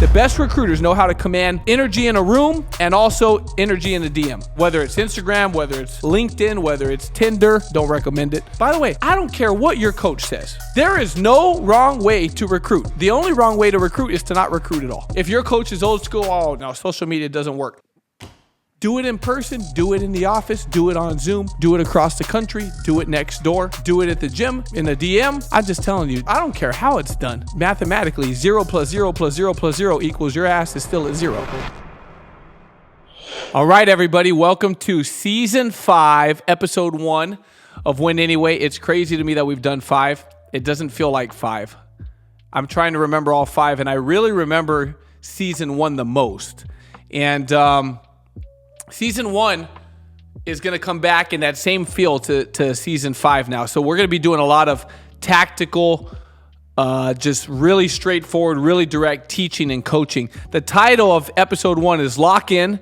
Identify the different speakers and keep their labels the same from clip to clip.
Speaker 1: The best recruiters know how to command energy in a room and also energy in a DM. Whether it's Instagram, whether it's LinkedIn, whether it's Tinder, don't recommend it. By the way, I don't care what your coach says. There is no wrong way to recruit. The only wrong way to recruit is to not recruit at all. If your coach is old school, oh no, social media doesn't work. Do it in person, do it in the office, do it on Zoom, do it across the country, do it next door, do it at the gym, in the DM. I'm just telling you, I don't care how it's done. Mathematically, 0 plus 0 plus 0 plus 0 equals your ass is still at 0. All right, everybody, welcome to Season 5, Episode 1 of Win Anyway. It's crazy to me that we've done 5. It doesn't feel like 5. I'm trying to remember all 5, and I really remember Season 1 the most. And Season 1 is going to come back in that same feel to Season 5 now. So we're going to be doing a lot of tactical, just really straightforward, really direct teaching and coaching. The title of Episode 1 is Lock In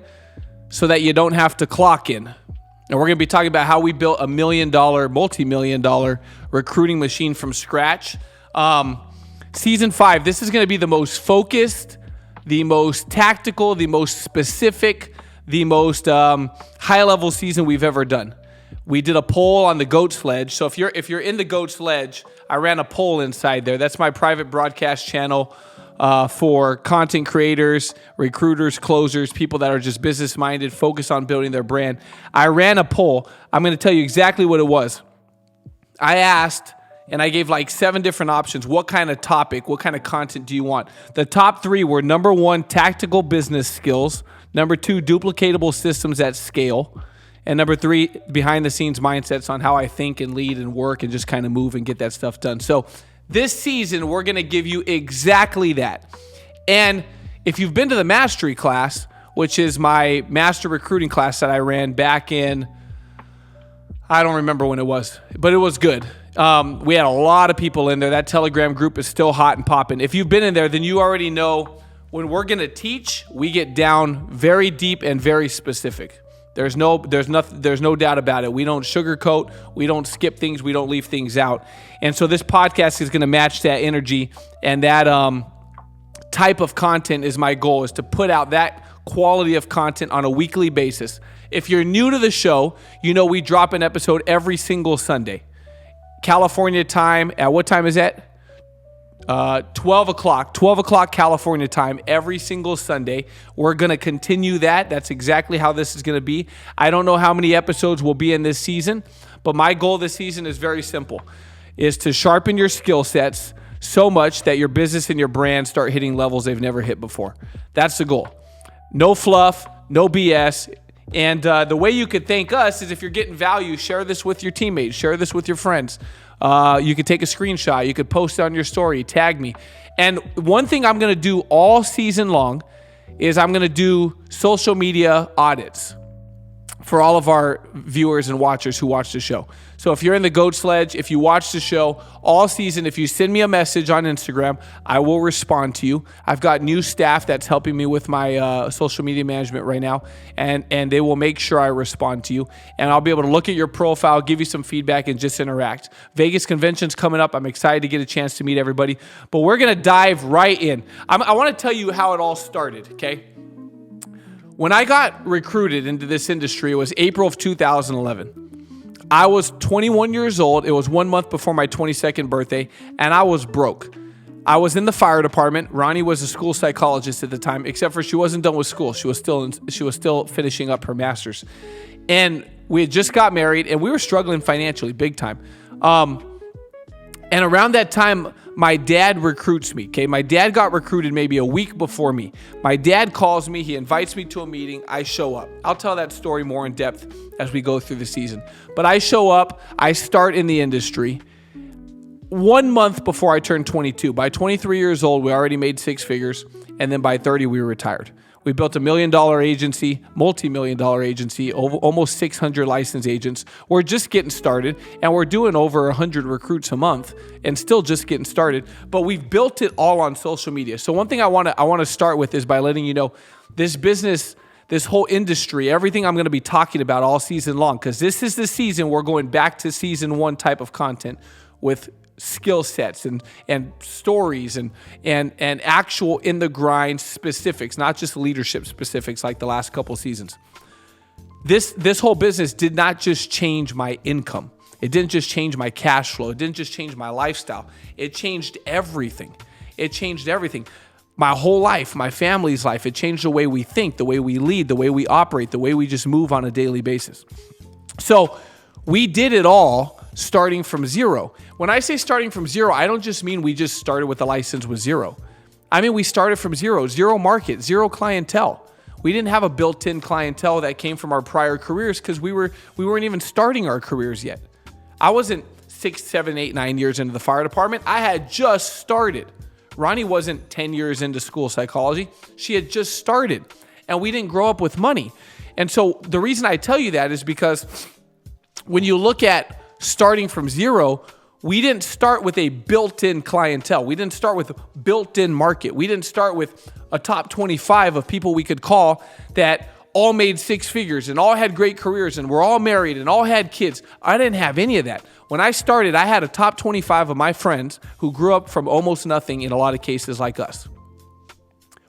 Speaker 1: so that you don't have to clock in. And we're going to be talking about how we built a $1 million, multi-million dollar recruiting machine from scratch. Season 5, this is going to be the most focused, the most tactical, the most specific, the most high-level season we've ever done. We did a poll on the Goat Sledge. So if you're in the Goat Sledge, I ran a poll inside there. That's my private broadcast channel for content creators, recruiters, closers, people that are just business-minded, focused on building their brand. I ran a poll. I'm going to tell you exactly what it was. I asked, and I gave like 7 different options. What kind of topic, what kind of content do you want? The top 3 were number 1, tactical business skills. Number 2, duplicatable systems at scale. And number 3, behind the scenes mindsets on how I think and lead and work and just kind of move and get that stuff done. So this season, we're going to give you exactly that. And if you've been to the mastery class, which is my master recruiting class that I ran back in, I don't remember when it was, but it was good. We had a lot of people in there. That Telegram group is still hot and popping. If you've been in there, then you already know when we're going to teach, we get down very deep and very specific. There's no doubt about it. We don't sugarcoat, we don't skip things, we don't leave things out. And so this podcast is going to match that energy, and that type of content is my goal, is to put out that quality of content on a weekly basis. If you're new to the show, you know we drop an episode every single Sunday. California time, at what time is that? 12 o'clock California time every single Sunday. We're going to continue that. That's exactly how this is going to be. I don't know how many episodes will be in this season, but my goal this season is very simple, is to sharpen your skill sets so much that your business and your brand start hitting levels they've never hit before. That's the goal. No fluff, no BS. And the way you could thank us is if you're getting value, share this with your teammates, share this with your friends. You could take a screenshot. You could post it on your story, tag me. And one thing I'm going to do all season long is I'm going to do social media audits for all of our viewers and watchers who watch the show. So if you're in the Goat Sledge, if you watch the show all season, if you send me a message on Instagram, I will respond to you. I've got new staff that's helping me with my social media management right now, and they will make sure I respond to you. And I'll be able to look at your profile, give you some feedback, and just interact. Vegas convention's coming up. I'm excited to get a chance to meet everybody. But we're going to dive right in. I want to tell you how it all started, okay? When I got recruited into this industry, it was April of 2011. I was 21 years old. It was 1 month before my 22nd birthday, and I was broke. I was in the fire department. Ronnie was a school psychologist at the time, except for she wasn't done with school. She was still finishing up her master's. And we had just got married, and we were struggling financially big time. And around that time, my dad recruits me, okay? My dad got recruited maybe a week before me. My dad calls me. He invites me to a meeting. I show up. I'll tell that story more in depth as we go through the season. But I show up. I start in the industry 1 month before I turned 22. By 23 years old, we already made 6 figures. And then by 30, we were retired. We built $1 million agency, multi-million-dollar agency, almost 600 licensed agents. We're just getting started, and we're doing over 100 recruits a month, and still just getting started. But we've built it all on social media. So one thing I want to start with is by letting you know this business, this whole industry, everything I'm going to be talking about all season long, because this is the season we're going back to season 1 type of content with skill sets and stories and actual in the grind specifics, not just leadership specifics like the last couple seasons. This whole business did not just change my income. It didn't just change my cash flow. It didn't just change my lifestyle. It changed everything. It changed everything. My whole life, my family's life. It changed the way we think, the way we lead, the way we operate, the way we just move on a daily basis. So we did it all starting from zero. When I say starting from zero, I don't just mean we just started with a license with zero. I mean, we started from zero market, zero clientele. We didn't have a built-in clientele that came from our prior careers because we weren't even starting our careers yet. I wasn't 6, 7, 8, 9 years into the fire department. I had just started. Ronnie wasn't 10 years into school psychology. She had just started, and we didn't grow up with money. And so the reason I tell you that is because when you look at starting from zero, we didn't start with a built-in clientele. We didn't start with a built-in market. We didn't start with a top 25 of people we could call that all made 6 figures and all had great careers and were all married and all had kids. I didn't have any of that. When I started, I had a top 25 of my friends who grew up from almost nothing in a lot of cases like us.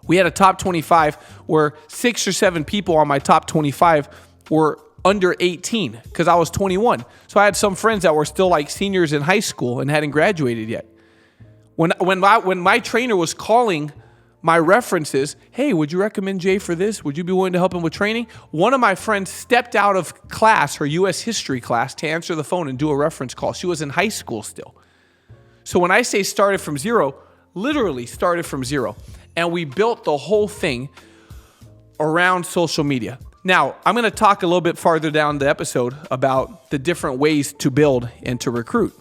Speaker 1: We had a top 25 where 6 or 7 people on my top 25 were under 18 because I was 21. So I had some friends that were still like seniors in high school and hadn't graduated yet. When my trainer was calling my references, hey, would you recommend Jay for this? Would you be willing to help him with training? One of my friends stepped out of class, her U.S. history class, to answer the phone and do a reference call. She was in high school still. So when I say started from zero, literally started from zero. And we built the whole thing around social media. Now, I'm going to talk a little bit farther down the episode about the different ways to build and to recruit,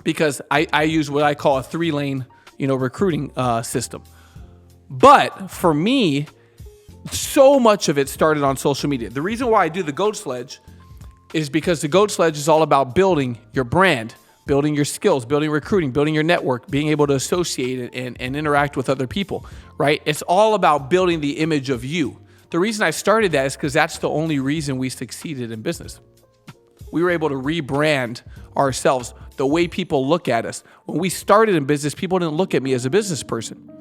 Speaker 1: because I use what I call a 3-lane, recruiting system. But for me, so much of it started on social media. The reason why I do the Goat Sledge is because the Goat Sledge is all about building your brand, building your skills, building recruiting, building your network, being able to associate and interact with other people, right? It's all about building the image of you. The reason I started that is because that's the only reason we succeeded in business. We were able to rebrand ourselves, the way people look at us. When we started in business, people didn't look at me as a business person.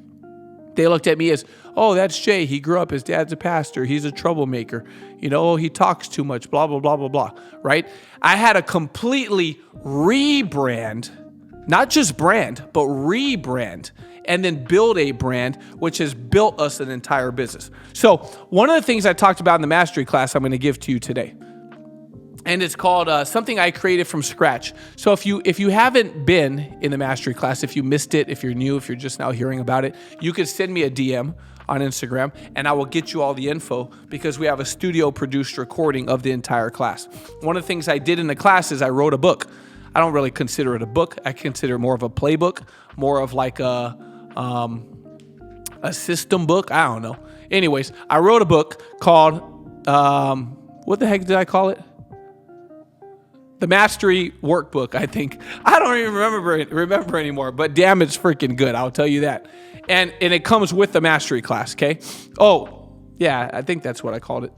Speaker 1: They looked at me as, oh, that's Jay. He grew up, his dad's a pastor. He's a troublemaker. He talks too much, blah, blah, blah, blah, blah, right? I had a completely rebrand, not just brand, but rebrand, and then build a brand, which has built us an entire business. So one of the things I talked about in the mastery class I'm going to give to you today, and it's called something I created from scratch. So if you haven't been in the mastery class, if you missed it, if you're new, if you're just now hearing about it, you could send me a DM on Instagram and I will get you all the info because we have a studio produced recording of the entire class. One of the things I did in the class is I wrote a book. I don't really consider it a book. I consider it more of a playbook, more of like a system book. I don't know. Anyways, I wrote a book called, what the heck did I call it? The Mastery Workbook, I think. I don't even remember anymore, but damn, it's freaking good. I'll tell you that. And it comes with the Mastery class, okay? Oh, yeah, I think that's what I called it.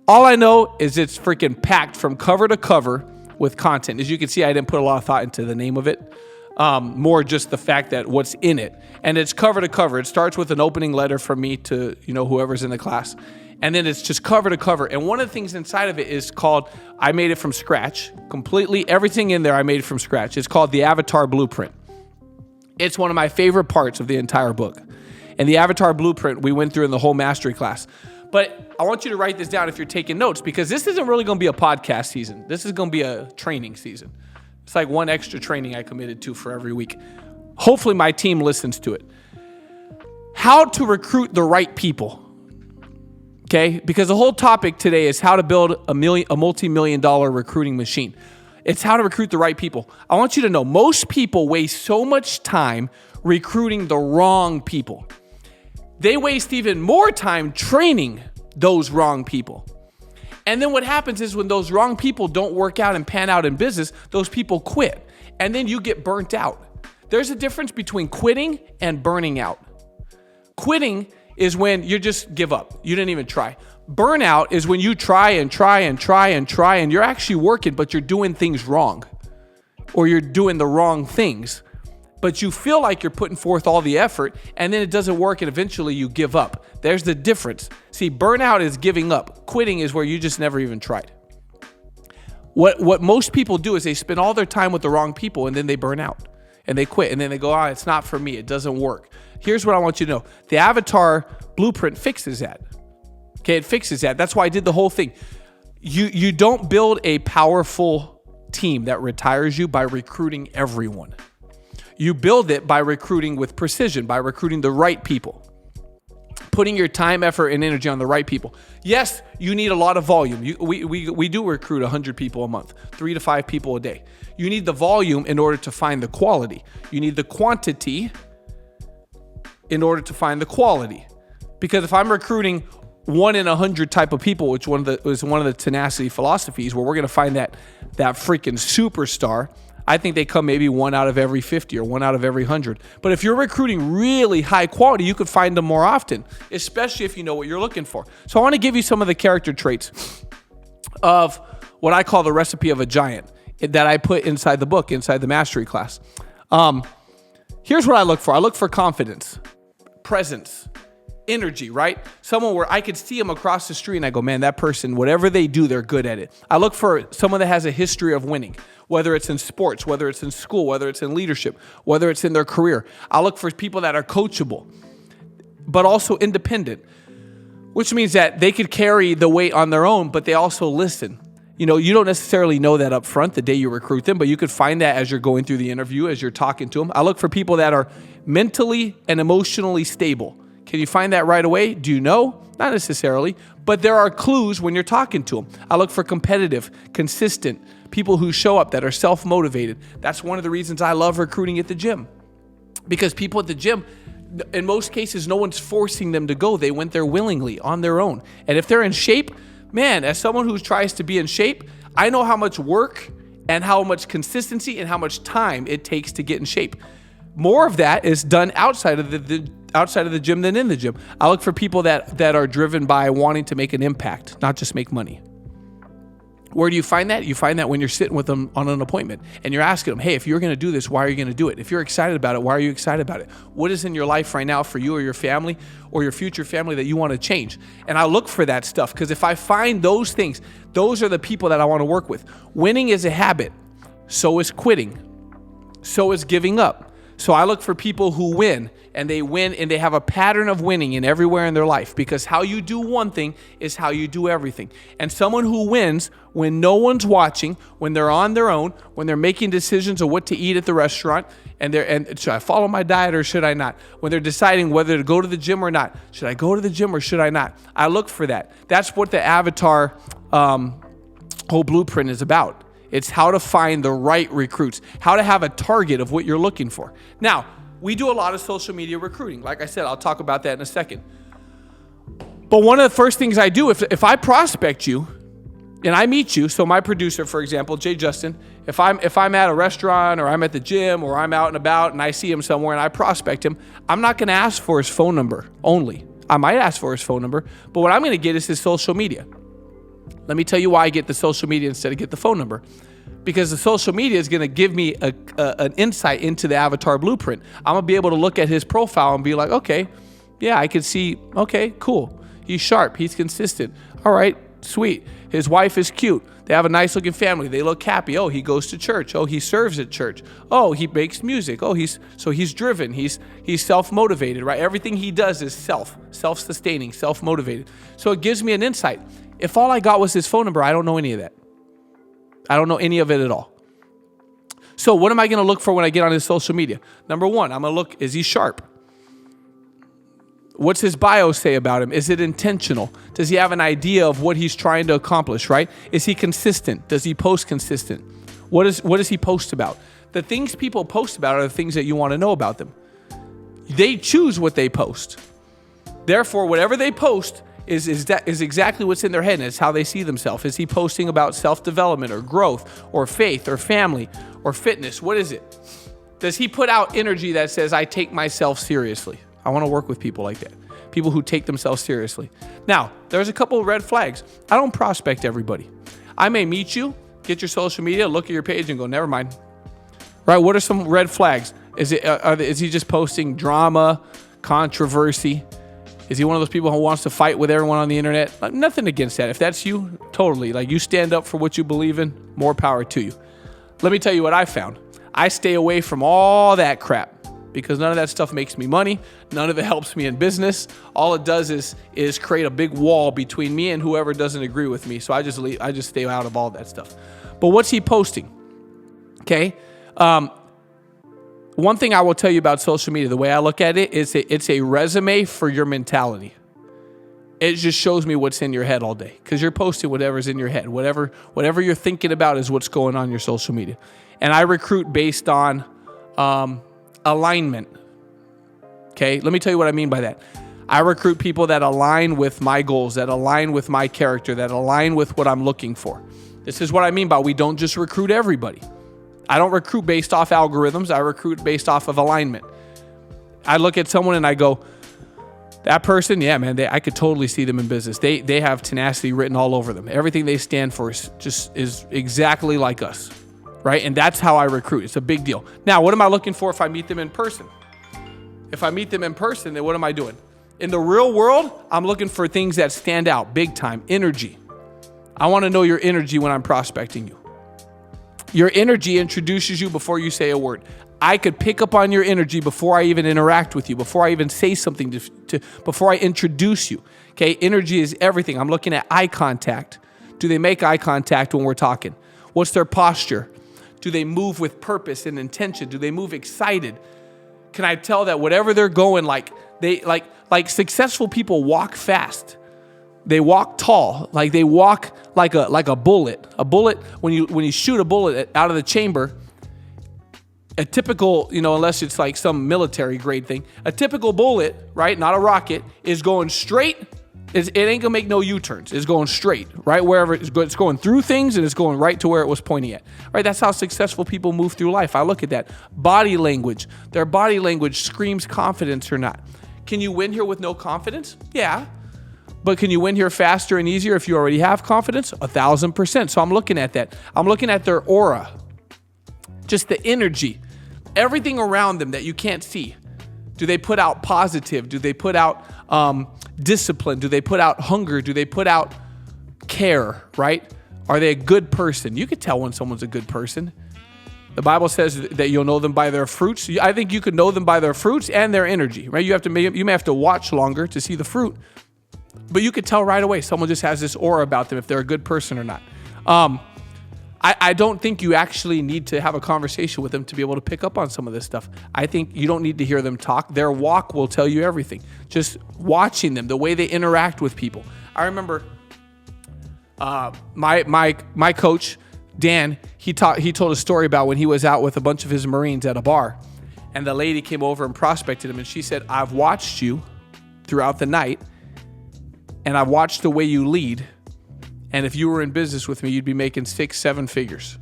Speaker 1: All I know is it's freaking packed from cover to cover with content. As you can see, I didn't put a lot of thought into the name of it. More just the fact that what's in it. And it's cover to cover. It starts with an opening letter from me to, whoever's in the class. And then it's just cover to cover. And one of the things inside of it is called, I made it from scratch. Completely, everything in there I made from scratch. It's called the Avatar Blueprint. It's one of my favorite parts of the entire book. And the Avatar Blueprint we went through in the whole mastery class. But I want you to write this down if you're taking notes, because this isn't really going to be a podcast season. This is going to be a training season. It's like one extra training I committed to for every week. Hopefully my team listens to it. How to recruit the right people. Okay, because the whole topic today is how to build a multi-million-dollar recruiting machine. It's how to recruit the right people. I want you to know most people waste so much time recruiting the wrong people. They waste even more time training those wrong people. And then what happens is when those wrong people don't work out and pan out in business, those people quit. And then you get burnt out. There's a difference between quitting and burning out. Quitting is when you just give up. You didn't even try. Burnout is when you try and you're actually working, but you're doing things wrong. or you're doing the wrong things, but you feel like you're putting forth all the effort and then it doesn't work and eventually you give up. There's the difference. See, burnout is giving up. Quitting is where you just never even tried. What most people do is they spend all their time with the wrong people and then they burn out and they quit and then they go, it's not for me. It doesn't work. Here's what I want you to know. The Avatar Blueprint fixes that. Okay, it fixes that. That's why I did the whole thing. You don't build a powerful team that retires you by recruiting everyone. You build it by recruiting with precision, by recruiting the right people. Putting your time, effort, and energy on the right people. Yes, you need a lot of volume. We do recruit 100 people a month, 3 to 5 people a day. You need the volume in order to find the quality. You need the quantity in order to find the quality. Because if I'm recruiting 1 in 100 type of people, which was one of the tenacity philosophies, where we're going to find that freaking superstar, I think they come maybe 1 out of every 50 or 1 out of every 100. But if you're recruiting really high quality, you could find them more often, especially if you know what you're looking for. So I want to give you some of the character traits of what I call the recipe of a giant that I put inside the book, inside the mastery class. Here's what I look for. I look for confidence, presence, energy, right? Someone where I could see them across the street and I go, man, that person, whatever they do, they're good at it. I look for someone that has a history of winning, whether it's in sports, whether it's in school, whether it's in leadership, whether it's in their career. I look for people that are coachable, but also independent, which means that they could carry the weight on their own, but they also listen. You know, you don't necessarily know that up front the day you recruit them, but you could find that as you're going through the interview, as you're talking to them. I look for people that are mentally and emotionally stable. Can you find that right away? Do you know? Not necessarily, but there are clues when you're talking to them. I look for competitive, consistent, people who show up that are self-motivated. That's one of the reasons I love recruiting at the gym. Because people at the gym, in most cases, no one's forcing them to go. They went there willingly on their own. And if they're in shape, man, as someone who tries to be in shape, I know how much work and how much consistency and how much time it takes to get in shape. More of that is done outside of the gym than in the gym. I look for people that are driven by wanting to make an impact, not just make money. Where do you find that? You find that when you're sitting with them on an appointment and you're asking them, hey, if you're going to do this, why are you going to do it? If you're excited about it, why are you excited about it? What is in your life right now for you or your family or your future family that you want to change? And I look for that stuff because if I find those things, those are the people that I want to work with. Winning is a habit. So is quitting. So is giving up. So I look for people who win and they have a pattern of winning in everywhere in their life, because how you do one thing is how you do everything. And someone who wins when no one's watching, when they're on their own, when they're making decisions of what to eat at the restaurant, and should I follow my diet or should I not? When they're deciding whether to go to the gym or not, should I go to the gym or should I not? I look for that. That's what the Avatar whole blueprint is about. It's how to find the right recruits, how to have a target of what you're looking for. Now, we do a lot of social media recruiting. Like I said, I'll talk about that in a second. But one of the first things I do, if I prospect you and I meet you, so my producer, for example, Jay Justin, if I'm at a restaurant or I'm at the gym or I'm out and about and I see him somewhere and I prospect him, I'm not going to ask for his phone number only. I might ask for his phone number, but what I'm going to get is his social media. Let me tell you why I get the social media instead of get the phone number. Because the social media is going to give me an insight into the Avatar Blueprint. I'm going to be able to look at his profile and be like, okay, yeah, I can see, okay, cool. He's sharp. He's consistent. All right, sweet. His wife is cute. They have a nice looking family. They look happy. Oh, he goes to church. Oh, he serves at church. Oh, he makes music. Oh, he's driven. He's self-motivated, right? Everything he does is self-sustaining, self-motivated. So it gives me an insight. If all I got was his phone number, I don't know any of that. I don't know any of it at all. So what am I going to look for when I get on his social media? Number one, I'm going to look, is he sharp? What's his bio say about him? Is it intentional? Does he have an idea of what he's trying to accomplish, right? Is he consistent? Does he post consistent? What does he post about? The things people post about are the things that you want to know about them. They choose what they post. Therefore, whatever they post is exactly what's in their head, and it's how they see themselves. Is he posting about self-development or growth or faith or family or fitness? What is it? Does he put out energy that says, I take myself seriously? I want to work with people like that. People who take themselves seriously. Now, there's a couple of red flags. I don't prospect everybody. I may meet you, get your social media, look at your page and go, never mind. right? What are some red flags? Is he just posting drama, controversy? Is he one of those people who wants to fight with everyone on the internet? Like, nothing against that. If that's you, totally. Like, you stand up for what you believe in, more power to you. Let me tell you what I found. I stay away from all that crap because none of that stuff makes me money. None of it helps me in business. All it does is create a big wall between me and whoever doesn't agree with me. So I just stay out of all that stuff. But what's he posting? Okay. One thing I will tell you about social media, the way I look at it, is it's a resume for your mentality. It just shows me what's in your head all day because you're posting whatever's in your head. Whatever you're thinking about is what's going on your social media. And I recruit based on alignment. Okay, let me tell you what I mean by that. I recruit people that align with my goals, that align with my character, that align with what I'm looking for. This is what I mean by we don't just recruit everybody. I don't recruit based off algorithms. I recruit based off of alignment. I look at someone and I go, that person, yeah, man, I could totally see them in business. They have tenacity written all over them. Everything they stand for is exactly like us, right? And that's how I recruit. It's a big deal. Now, what am I looking for if I meet them in person? If I meet them in person, then what am I doing? In the real world, I'm looking for things that stand out big time. Energy. I want to know your energy when I'm prospecting you. Your energy introduces you before you say a word. I could pick up on your energy before I even interact with you, before I even say something, before I introduce you. Okay, energy is everything. I'm looking at eye contact. Do they make eye contact when we're talking? What's their posture? Do they move with purpose and intention? Do they move excited? Can I tell that whatever they're going, like successful people walk fast. They walk tall, like they walk like a bullet. A bullet, when you shoot a bullet out of the chamber, a typical, unless it's like some military grade thing, a typical bullet, right, not a rocket, is going straight. It ain't gonna make no U-turns. It's going straight, right, wherever it's going through things, and it's going right to where it was pointing at. Right, that's how successful people move through life. I look at that. Body language. Their body language screams confidence or not. Can you win here with no confidence? Yeah. But can you win here faster and easier if you already have confidence? 1,000%. So I'm looking at that. I'm looking at their aura, just the energy, everything around them that you can't see. Do they put out positive? Do they put out discipline? Do they put out hunger? Do they put out care, right? Are they a good person? You could tell when someone's a good person. The Bible says that you'll know them by their fruits. I think you could know them by their fruits and their energy, right? You may have to watch longer to see the fruit. But you could tell right away someone just has this aura about them if they're a good person or not. I don't think you actually need to have a conversation with them to be able to pick up on some of this stuff. I think you don't need to hear them talk. Their walk will tell you everything. Just watching them, the way they interact with people. I remember my coach, Dan, he told a story about when he was out with a bunch of his Marines at a bar. And the lady came over and prospected him. And she said, I've watched you throughout the night. And I've watched the way you lead. And if you were in business with me, you'd be making 6-7 figures,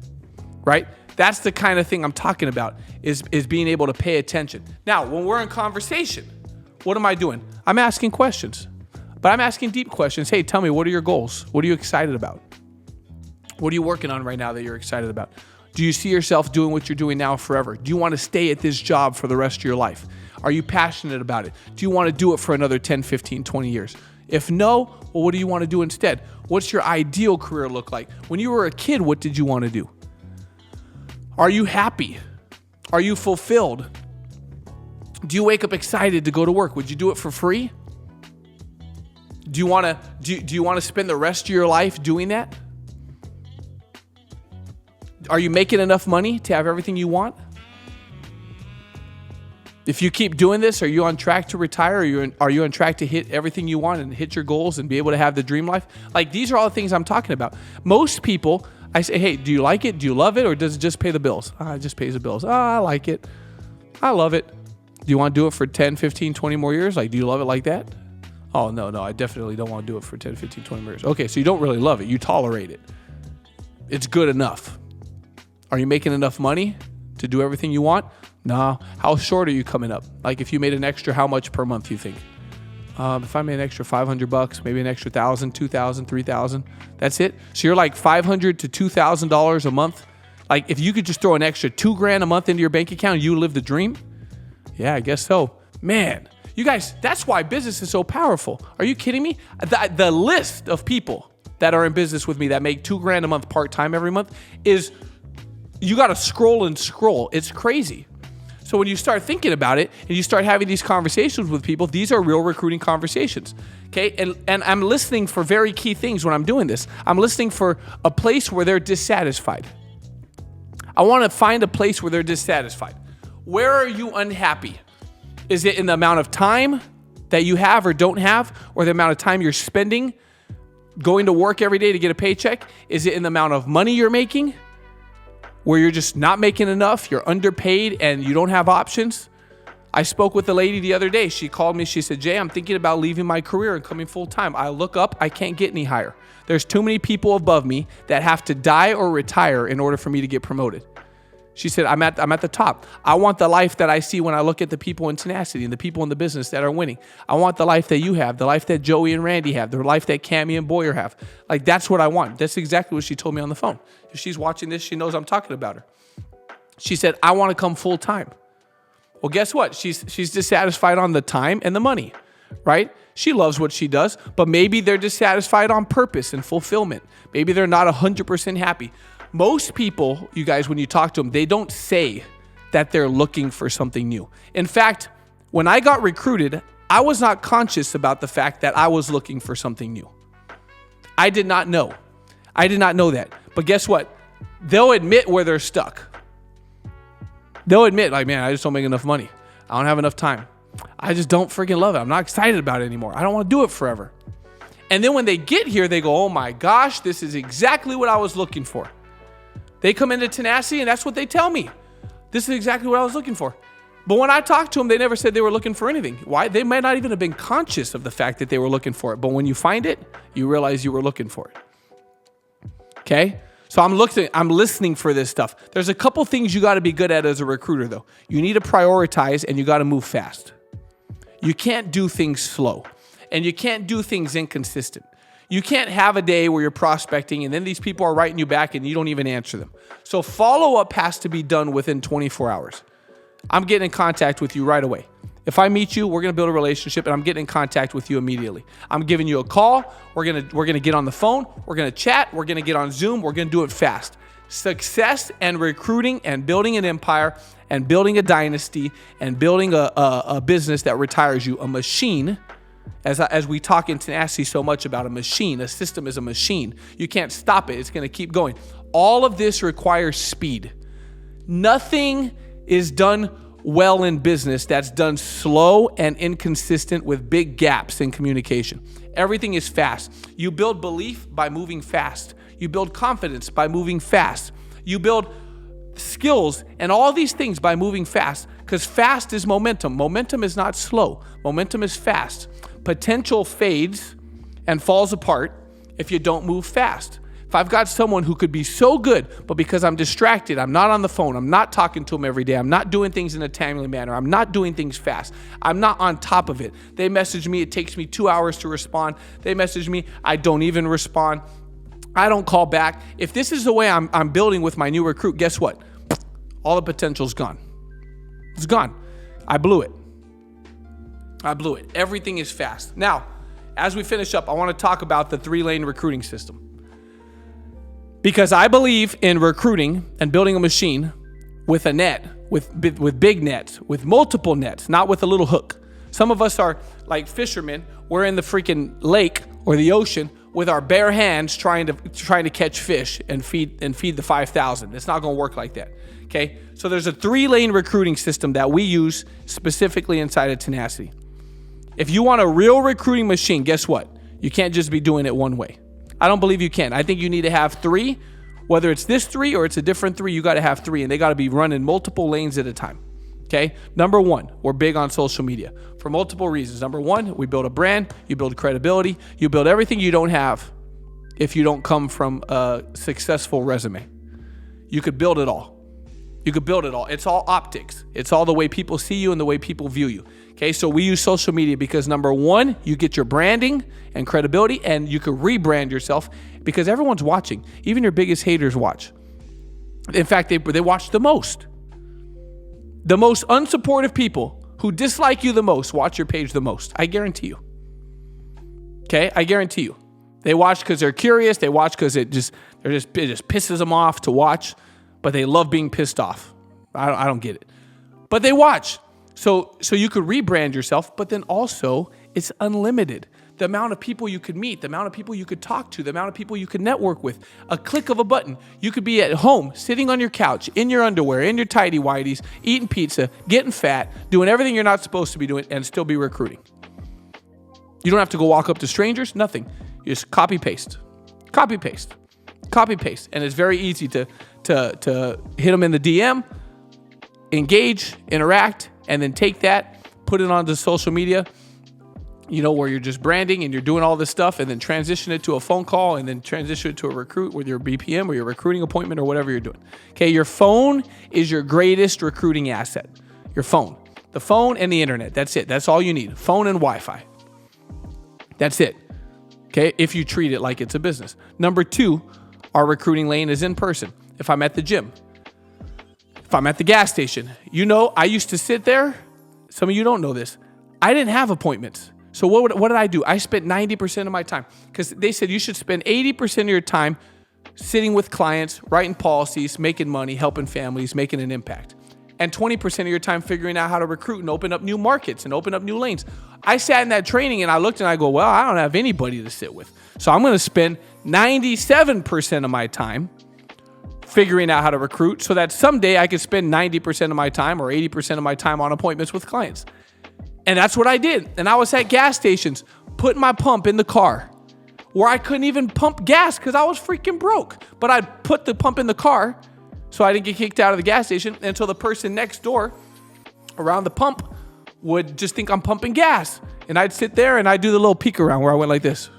Speaker 1: right? That's the kind of thing I'm talking about, is being able to pay attention. Now, when we're in conversation, what am I doing? I'm asking questions, but I'm asking deep questions. Hey, tell me, what are your goals? What are you excited about? What are you working on right now that you're excited about? Do you see yourself doing what you're doing now forever? Do you want to stay at this job for the rest of your life? Are you passionate about it? Do you want to do it for another 10, 15, 20 years? If no, well, what do you want to do instead? What's your ideal career look like? When you were a kid, what did you want to do? Are you happy? Are you fulfilled? Do you wake up excited to go to work? Would you do it for free? Do you want to spend the rest of your life doing that? Are you making enough money to have everything you want? If you keep doing this, are you on track to retire? Are you on track to hit everything you want and hit your goals and be able to have the dream life? Like, these are all the things I'm talking about. Most people, I say, hey, do you like it? Do you love it? Or does it just pay the bills? It just pays the bills. I like it. I love it. Do you want to do it for 10, 15, 20 more years? Like, do you love it like that? Oh, no, I definitely don't want to do it for 10, 15, 20 more years. Okay, so you don't really love it. You tolerate it. It's good enough. Are you making enough money to do everything you want? No. How short are you coming up? Like, if you made an extra, how much per month you think? If I made an extra $500, maybe an extra $1,000, $2,000, $3,000, that's it. So you're like $500 to $2,000 a month. Like if you could just throw an extra $2,000 a month into your bank account, you live the dream. Yeah, I guess so. Man, you guys, that's why business is so powerful. Are you kidding me? The list of people that are in business with me that make $2,000 a month part-time every month is, you got to scroll and scroll. It's crazy. So when you start thinking about it and you start having these conversations with people, these are real recruiting conversations. Okay. And I'm listening for very key things when I'm doing this. I'm listening for a place where they're dissatisfied. I want to find a place where they're dissatisfied. Where are you unhappy? Is it in the amount of time that you have or don't have, or the amount of time you're spending going to work every day to get a paycheck? Is it in the amount of money you're making, where you're just not making enough, you're underpaid, and you don't have options? I spoke with a lady the other day. She called me. She said, Jay, I'm thinking about leaving my career and coming full time. I look up, I can't get any higher. There's too many people above me that have to die or retire in order for me to get promoted. She said, I'm at the top. I want the life that I see when I look at the people in Tenacity and the people in the business that are winning. I want the life that you have, the life that Joey and Randy have, the life that Cammie and Boyer have. Like, that's what I want. That's exactly what she told me on the phone. If she's watching this, she knows I'm talking about her. She said, I want to come full time. Well, guess what? She's dissatisfied on the time and the money, right? She loves what she does, but maybe they're dissatisfied on purpose and fulfillment. Maybe they're not 100% happy. Most people, you guys, when you talk to them, they don't say that they're looking for something new. In fact, when I got recruited, I was not conscious about the fact that I was looking for something new. I did not know. I did not know that. But guess what? They'll admit where they're stuck. They'll admit, like, man, I just don't make enough money. I don't have enough time. I just don't freaking love it. I'm not excited about it anymore. I don't want to do it forever. And then when they get here, they go, oh my gosh, this is exactly what I was looking for. They come into Tenacity and that's what they tell me. This is exactly what I was looking for. But when I talked to them, they never said they were looking for anything. Why? They might not even have been conscious of the fact that they were looking for it. But when you find it, you realize you were looking for it. Okay? So I'm listening for this stuff. There's a couple things you got to be good at as a recruiter, though. You need to prioritize and you got to move fast. You can't do things slow and you can't do things inconsistent. You can't have a day where you're prospecting and then these people are writing you back and you don't even answer them. So follow-up has to be done within 24 hours. I'm getting in contact with you right away. If I meet you, we're going to build a relationship and I'm getting in contact with you immediately. I'm giving you a call. We're going to get on the phone. We're going to chat. We're going to get on Zoom. We're going to do it fast. Success and recruiting and building an empire and building a dynasty and building a business that retires you, a machine. As we talk in Tenacity so much about a machine, a system is a machine. You can't stop it. It's going to keep going. All of this requires speed. Nothing is done well in business that's done slow and inconsistent with big gaps in communication. Everything is fast. You build belief by moving fast. You build confidence by moving fast. You build skills and all these things by moving fast, because fast is momentum. Momentum is not slow. Momentum is fast. Potential fades and falls apart if you don't move fast. If I've got someone who could be so good, but because I'm distracted, I'm not on the phone, I'm not talking to them every day, I'm not doing things in a timely manner, I'm not doing things fast, I'm not on top of it. They message me, it takes me 2 hours to respond. They message me, I don't even respond. I don't call back. If this is the way I'm building with my new recruit, guess what? All the potential's gone. It's gone. I blew it. Everything is fast. Now, as we finish up, I want to talk about the 3-lane recruiting system. Because I believe in recruiting and building a machine with a net, with big nets, with multiple nets, not with a little hook. Some of us are like fishermen. We're in the freaking lake or the ocean with our bare hands trying to catch fish and feed the 5,000. It's not going to work like that. Okay? So there's a 3-lane recruiting system that we use specifically inside of Tenacity. If you want a real recruiting machine, guess what? You can't just be doing it one way. I don't believe you can. I think you need to have 3, whether it's this 3 or it's a different 3, you got to have 3, and they got to be running multiple lanes at a time. Okay? Number 1, we're big on social media for multiple reasons. Number 1, we build a brand, you build credibility, you build everything you don't have if you don't come from a successful resume. You could build it all. It's all optics. It's all the way people see you and the way people view you. Okay, so we use social media because number 1, you get your branding and credibility, and you can rebrand yourself because everyone's watching. Even your biggest haters watch. In fact, they watch the most. The most unsupportive people who dislike you the most watch your page the most. I guarantee you. Okay, I guarantee you. They watch because they're curious. They watch because it just pisses them off to watch, but they love being pissed off. I don't get it. But they watch. So you could rebrand yourself, but then also it's unlimited. The amount of people you could meet, the amount of people you could talk to, the amount of people you could network with. A click of a button. You could be at home, sitting on your couch, in your underwear, in your tighty-whities, eating pizza, getting fat, doing everything you're not supposed to be doing, and still be recruiting. You don't have to go walk up to strangers, nothing. You just copy paste. And it's very easy to hit them in the DM, engage, interact, and then take that, put it onto social media, where you're just branding and you're doing all this stuff, and then transition it to a phone call, and then transition it to a recruit with your BPM or your recruiting appointment or whatever you're doing. Okay, your phone is your greatest recruiting asset. Your phone. The phone and the internet. That's it. That's all you need. Phone and Wi-Fi. That's it. Okay, if you treat it like it's a business. Number 2, our recruiting lane is in person. If I'm at the gym, if I'm at the gas station, I used to sit there. Some of you don't know this. I didn't have appointments. So what did I do? I spent 90% of my time, because they said you should spend 80% of your time sitting with clients, writing policies, making money, helping families, making an impact. And 20% of your time figuring out how to recruit and open up new markets and open up new lanes. I sat in that training and I looked and I go, well, I don't have anybody to sit with. So I'm going to spend 97% of my time figuring out how to recruit so that someday I could spend 90% of my time or 80% of my time on appointments with clients. And that's what I did. And I was at gas stations putting my pump in the car where I couldn't even pump gas because I was freaking broke. But I'd put the pump in the car so I didn't get kicked out of the gas station until the person next door around the pump would just think I'm pumping gas. And I'd sit there and I'd do the little peek around where I went like this.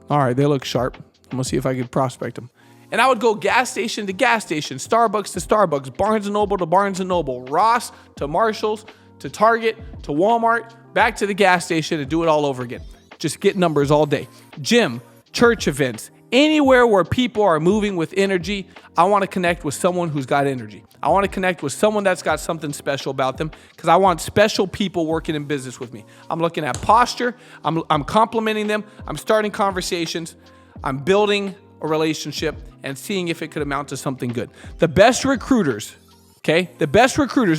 Speaker 1: All right, they look sharp. I'm going to see if I could prospect them. And I would go gas station to gas station, Starbucks to Starbucks, Barnes & Noble to Barnes & Noble, Ross to Marshalls to Target to Walmart, back to the gas station and do it all over again. Just get numbers all day. Gym, church events, anywhere where people are moving with energy, I want to connect with someone who's got energy. I want to connect with someone that's got something special about them, because I want special people working in business with me. I'm looking at posture. I'm complimenting them. I'm starting conversations. I'm building a relationship and seeing if it could amount to something good. The best recruiters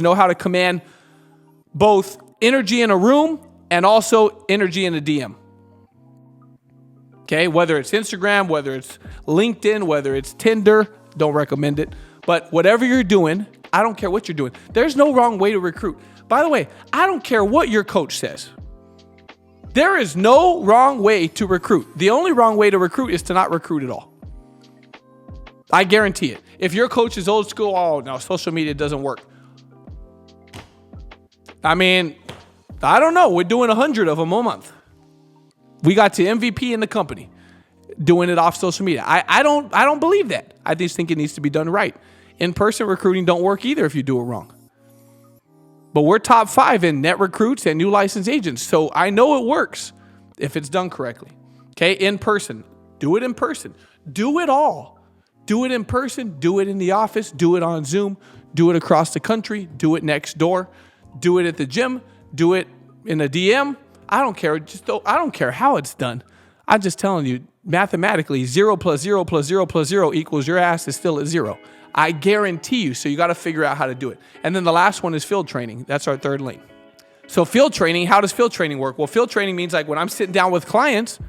Speaker 1: know how to command both energy in a room and also energy in a DM. Okay, whether it's Instagram, whether it's LinkedIn, whether it's Tinder, don't recommend it. But whatever you're doing, I don't care what you're doing. There's no wrong way to recruit. By the way, I don't care what your coach says. There is no wrong way to recruit. The only wrong way to recruit is to not recruit at all. I guarantee it. If your coach is old school, oh no, social media doesn't work. I mean, I don't know. We're doing 100 of them a month. We got to MVP in the company doing it off social media. I don't believe that. I just think it needs to be done right. In-person recruiting don't work either if you do it wrong. But we're top 5 in net recruits and new licensed agents. So I know it works if it's done correctly. Okay, in person. Do it in person. Do it all. Do it in person. Do it in the office. Do it on Zoom. Do it across the country. Do it next door. Do it at the gym. Do it in a DM. I don't care. I don't care how it's done. I'm just telling you, mathematically, 0 plus 0 plus 0 plus 0 equals your ass is still at 0. I guarantee you. So you got to figure out how to do it. And then the last one is field training. That's our third lane. So field training, how does field training work? Well, field training means like when I'm sitting down with clients,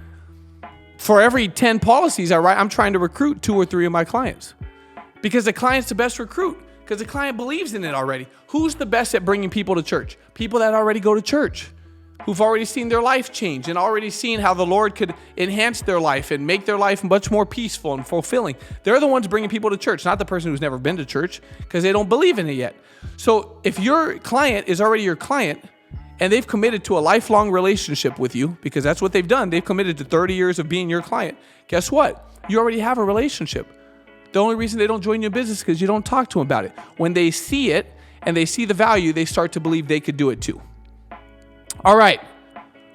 Speaker 1: for every 10 policies I write, I'm trying to recruit 2 or 3 of my clients. Because the client's the best recruit. Because the client believes in it already. Who's the best at bringing people to church? People that already go to church, who've already seen their life change and already seen how the Lord could enhance their life and make their life much more peaceful and fulfilling. They're the ones bringing people to church, not the person who's never been to church because they don't believe in it yet. So if your client is already your client and they've committed to a lifelong relationship with you, because that's what they've done, they've committed to 30 years of being your client, guess what? You already have a relationship. The only reason they don't join your business is because you don't talk to them about it. When they see it and they see the value, they start to believe they could do it too. All right.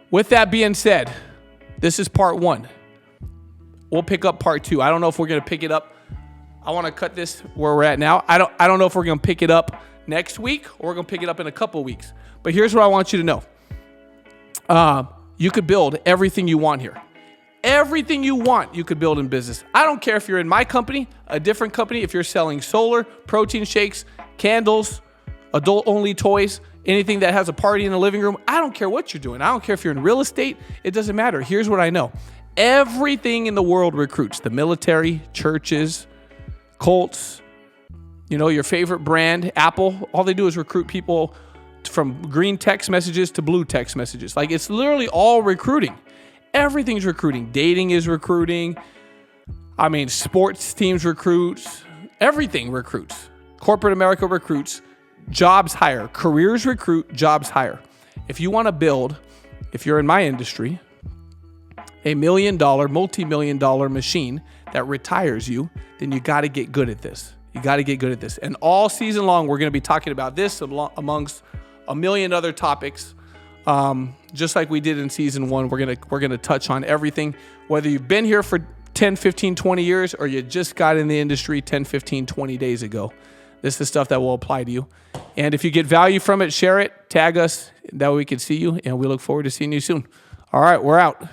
Speaker 1: With that being said, this is part 1. We'll pick up part 2. I don't know if we're going to pick it up I want to cut this where we're at now. I don't know if we're going to pick it up next week or we're going to pick it up in a couple weeks. But here's what I want you to know. You could build everything you want here. Everything you want, you could build in business. I don't care if you're in my company, a different company, if you're selling solar, protein shakes, candles, adult-only toys, anything that has a party in the living room. I don't care what you're doing. I don't care if you're in real estate. It doesn't matter. Here's what I know. Everything in the world recruits. The military, churches, Colts, your favorite brand, Apple. All they do is recruit people from green text messages to blue text messages. Like, it's literally all recruiting. Everything's recruiting. Dating is recruiting. I mean, sports teams recruits. Everything recruits. Corporate America recruits. Jobs hire. Careers recruit. Jobs hire. If you want to build, if you're in my industry, a $1 million, multi-million-dollar machine that retires you, then you got to get good at this. You got to get good at this. And all season long, we're going to be talking about this amongst a million other topics. Just like we did in season 1, we're going to touch on everything, whether you've been here for 10, 15, 20 years, or you just got in the industry 10, 15, 20 days ago. This is stuff that will apply to you. And if you get value from it, share it, tag us. That way we can see you, and we look forward to seeing you soon. All right, we're out.